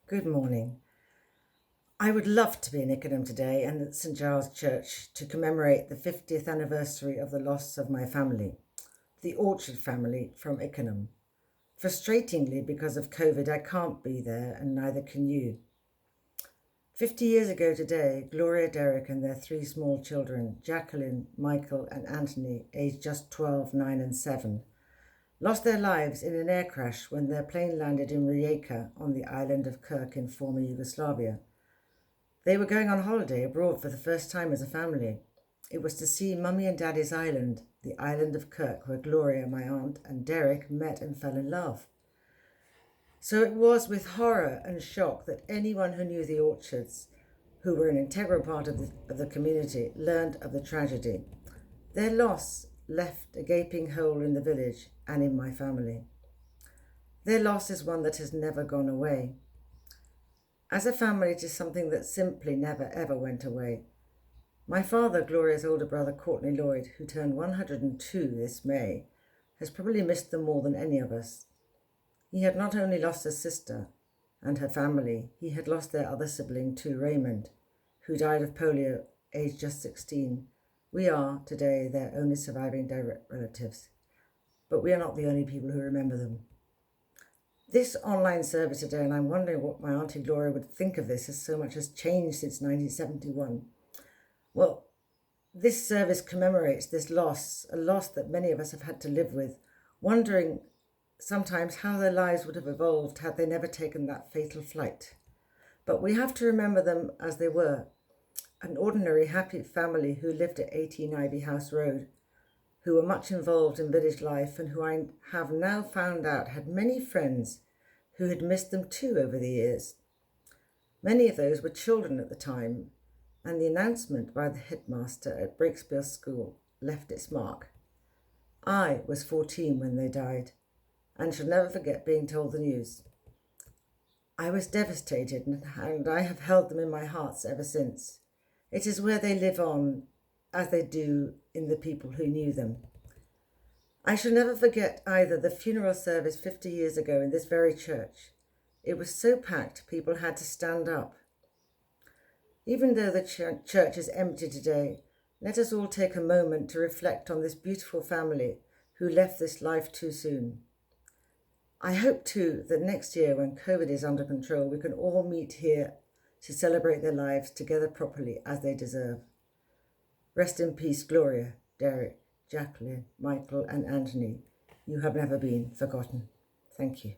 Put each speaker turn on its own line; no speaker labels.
Good morning. I would love to be in Ickenham today and at St Giles Church to commemorate the 50th anniversary of the loss of my family, the Orchard family from Ickenham. Frustratingly, because of COVID, I can't be there and neither can you. 50 years ago today, Gloria, Derek and their three small children, Jacqueline, Michael and Anthony, aged just 12, 9 and 7, lost their lives in an air crash when their plane landed in Rijeka on the island of Kirk in former Yugoslavia. They were going on holiday abroad for the first time as a family. It was to see Mummy and Daddy's island, the island of Kirk, where Gloria, my aunt, and Derek met and fell in love. So it was with horror and shock that anyone who knew the Orchards, who were an integral part of the community, learned of the tragedy. Their loss left a gaping hole in the village and in my family. Their loss is one that has never gone away. As a family, it is something that simply never ever went away. My father, Gloria's older brother, Courtney Lloyd, who turned 102 this May, has probably missed them more than any of us. He had not only lost a sister and her family, he had lost their other sibling too, Raymond, who died of polio, aged just 16. We are, today, their only surviving direct relatives. But we are not the only people who remember them. This online service today, and I'm wondering what my Aunty Gloria would think of this, as so much has changed since 1971. Well, this service commemorates this loss, a loss that many of us have had to live with, wondering sometimes how their lives would have evolved had they never taken that fatal flight. But we have to remember them as they were, an ordinary, happy family who lived at 18 Ivy House Road, who were much involved in village life and who I have now found out had many friends who had missed them too over the years. Many of those were children at the time, and the announcement by the headmaster at Breakspear School left its mark. I was 14 when they died, and shall never forget being told the news. I was devastated, and I have held them in my heart ever since. It is where they live on, as they do in the people who knew them. I shall never forget either the funeral service 50 years ago in this very church. It was so packed, people had to stand up. Even though the church is empty today, let us all take a moment to reflect on this beautiful family who left this life too soon. I hope too that next year, when COVID is under control, we can all meet here to celebrate their lives together properly as they deserve. Rest in peace, Gloria, Derek, Jacqueline, Michael and Anthony. You have never been forgotten. Thank you.